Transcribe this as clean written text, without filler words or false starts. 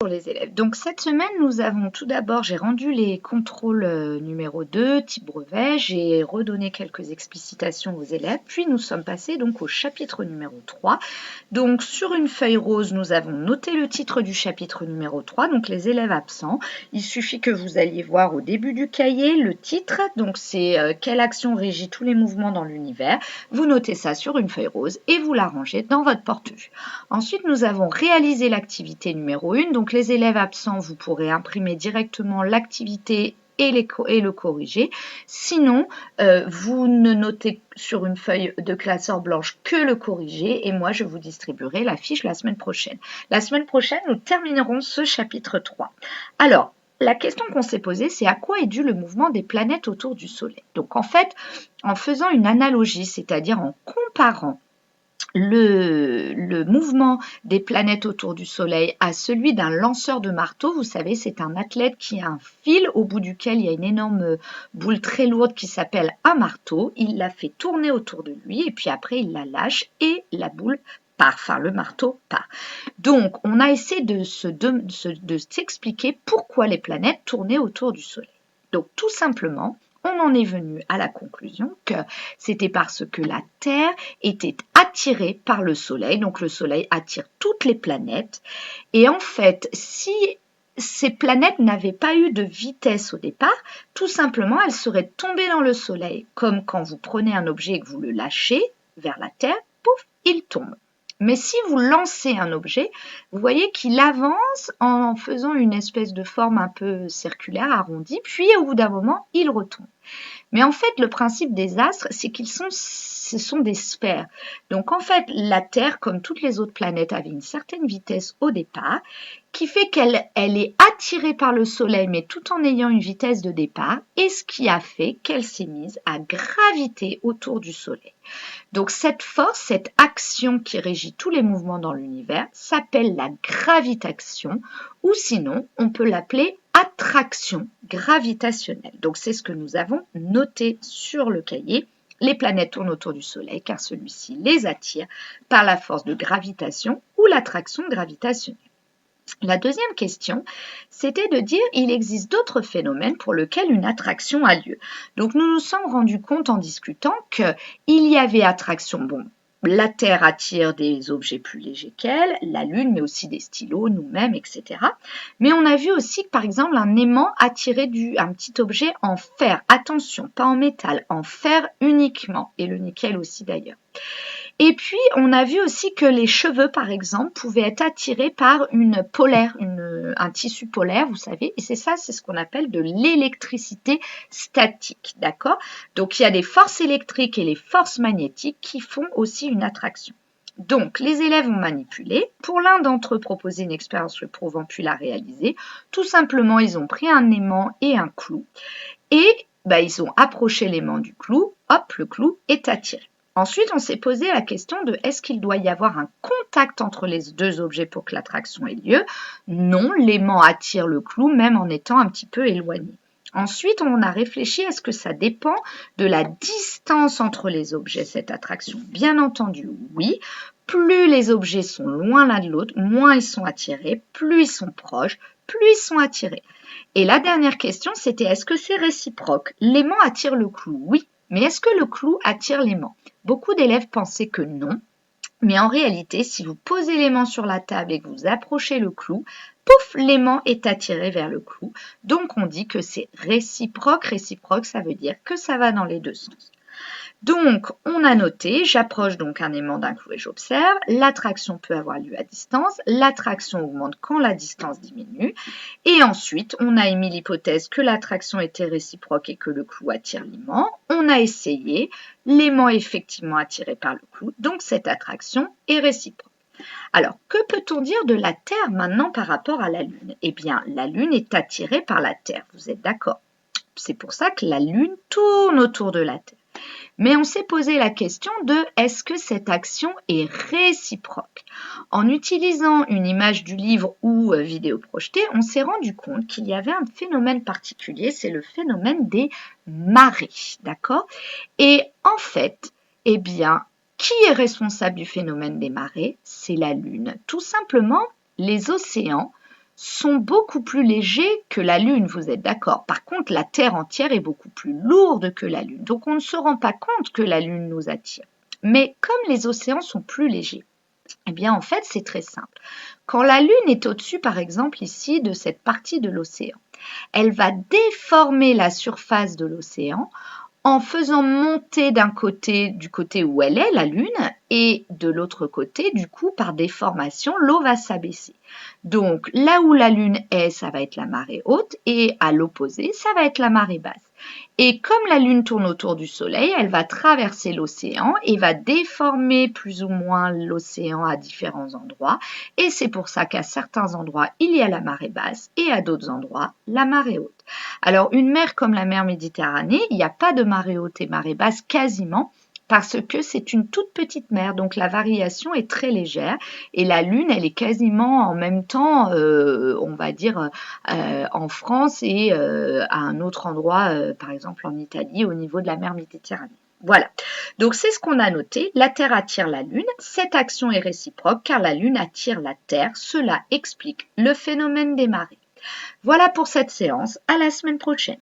Pour les élèves. Donc cette semaine, nous avons tout d'abord, j'ai rendu les contrôles numéro 2, type brevet, j'ai redonné quelques explicitations aux élèves, puis nous sommes passés donc au chapitre numéro 3. Donc sur une feuille rose, nous avons noté le titre du chapitre numéro 3, donc les élèves absents. Il suffit que vous alliez voir au début du cahier le titre, donc c'est quelle action régit tous les mouvements dans l'univers. Vous notez ça sur une feuille rose et vous la rangez dans votre porte-vue. Ensuite, nous avons réalisé l'activité numéro 1. Donc, les élèves absents, vous pourrez imprimer directement l'activité et le corriger. Sinon, vous ne notez sur une feuille de classeur blanche que le corriger et moi, je vous distribuerai la fiche la semaine prochaine. La semaine prochaine, nous terminerons ce chapitre 3. Alors, la question qu'on s'est posée, c'est à quoi est dû le mouvement des planètes autour du Soleil? Donc, en fait, en faisant une analogie, c'est-à-dire en comparant le mouvement des planètes autour du Soleil à celui d'un lanceur de marteau. Vous savez, c'est un athlète qui a un fil au bout duquel il y a une énorme boule très lourde qui s'appelle un marteau. Il la fait tourner autour de lui et puis après il la lâche et la boule part, enfin le marteau part. Donc on a essayé de s'expliquer pourquoi les planètes tournaient autour du Soleil. Donc tout simplement, on en est venu à la conclusion que c'était parce que la Terre était attirée par le Soleil. Donc le Soleil attire toutes les planètes. Et en fait, si ces planètes n'avaient pas eu de vitesse au départ, tout simplement, elles seraient tombées dans le Soleil. Comme quand vous prenez un objet et que vous le lâchez vers la Terre, pouf, il tombe. Mais si vous lancez un objet, vous voyez qu'il avance en faisant une espèce de forme un peu circulaire, arrondie, puis au bout d'un moment, il retombe. Mais en fait, le principe des astres, c'est ce sont des sphères. Donc en fait, la Terre, comme toutes les autres planètes, avait une certaine vitesse au départ, qui fait qu'elle est attirée par le Soleil, mais tout en ayant une vitesse de départ, et ce qui a fait qu'elle s'est mise à graviter autour du Soleil. Donc cette force, cette action qui régit tous les mouvements dans l'univers, s'appelle la gravitation, ou sinon, on peut l'appeler attraction gravitationnelle. Donc c'est ce que nous avons noté sur le cahier. Les planètes tournent autour du Soleil car celui-ci les attire par la force de gravitation ou l'attraction gravitationnelle. La deuxième question, c'était de dire il existe d'autres phénomènes pour lesquels une attraction a lieu. Donc nous nous sommes rendus compte en discutant qu'il y avait attraction, bon, la Terre attire des objets plus légers qu'elle, la Lune, mais aussi des stylos, nous-mêmes, etc. Mais on a vu aussi que par exemple un aimant attirait un petit objet en fer. Attention, pas en métal, en fer uniquement, et le nickel aussi d'ailleurs. Et puis, on a vu aussi que les cheveux, par exemple, pouvaient être attirés par une polaire, un tissu polaire, vous savez, et c'est ce qu'on appelle de l'électricité statique, d'accord? Donc, il y a des forces électriques et les forces magnétiques qui font aussi une attraction. Donc, les élèves ont manipulé. Pour l'un d'entre eux, proposer une expérience le prouvant puis la réaliser. Tout simplement, ils ont pris un aimant et un clou et ils ont approché l'aimant du clou. Hop, le clou est attiré. Ensuite, on s'est posé la question de est-ce qu'il doit y avoir un contact entre les deux objets pour que l'attraction ait lieu? Non, l'aimant attire le clou même en étant un petit peu éloigné. Ensuite, on a réfléchi, est-ce que ça dépend de la distance entre les objets, cette attraction? Bien entendu, oui. Plus les objets sont loin l'un de l'autre, moins ils sont attirés. Plus ils sont proches, plus ils sont attirés. Et la dernière question, c'était est-ce que c'est réciproque? L'aimant attire le clou? Oui. Mais est-ce que le clou attire l'aimant? Beaucoup d'élèves pensaient que non. Mais en réalité, si vous posez l'aimant sur la table et que vous approchez le clou, pouf, l'aimant est attiré vers le clou. Donc, on dit que c'est réciproque. Réciproque, ça veut dire que ça va dans les deux sens. Donc, on a noté, j'approche donc un aimant d'un clou et j'observe. L'attraction peut avoir lieu à distance. L'attraction augmente quand la distance diminue. Et ensuite, on a émis l'hypothèse que l'attraction était réciproque et que le clou attire l'aimant. On a essayé. L'aimant est effectivement attiré par le clou. Donc, cette attraction est réciproque. Alors, que peut-on dire de la Terre maintenant par rapport à la Lune? Eh bien, la Lune est attirée par la Terre. Vous êtes d'accord? C'est pour ça que la Lune tourne autour de la Terre. Mais on s'est posé la question de est-ce que cette action est réciproque? En utilisant une image du livre ou vidéo projetée, on s'est rendu compte qu'il y avait un phénomène particulier, c'est le phénomène des marées, d'accord? Et en fait, eh bien, qui est responsable du phénomène des marées? C'est la Lune. Tout simplement, les océans sont beaucoup plus légers que la Lune, vous êtes d'accord? Par contre, la Terre entière est beaucoup plus lourde que la Lune. Donc, on ne se rend pas compte que la Lune nous attire. Mais comme les océans sont plus légers, eh bien, en fait, c'est très simple. Quand la Lune est au-dessus, par exemple, ici, de cette partie de l'océan, elle va déformer la surface de l'océan en faisant monter du côté où elle est, la Lune, et de l'autre côté, du coup, par déformation, l'eau va s'abaisser. Donc, là où la Lune est, ça va être la marée haute, et à l'opposé, ça va être la marée basse. Et comme la Lune tourne autour du Soleil, elle va traverser l'océan et va déformer plus ou moins l'océan à différents endroits. Et c'est pour ça qu'à certains endroits, il y a la marée basse et à d'autres endroits, la marée haute. Alors, une mer comme la mer Méditerranée, il n'y a pas de marée haute et marée basse quasiment parce que c'est une toute petite mer, donc la variation est très légère et la Lune, elle est quasiment en même temps, on va dire, en France et à un autre endroit, par exemple en Italie, au niveau de la mer Méditerranée. Voilà, donc c'est ce qu'on a noté. La Terre attire la Lune. Cette action est réciproque car la Lune attire la Terre. Cela explique le phénomène des marées. Voilà pour cette séance. À la semaine prochaine.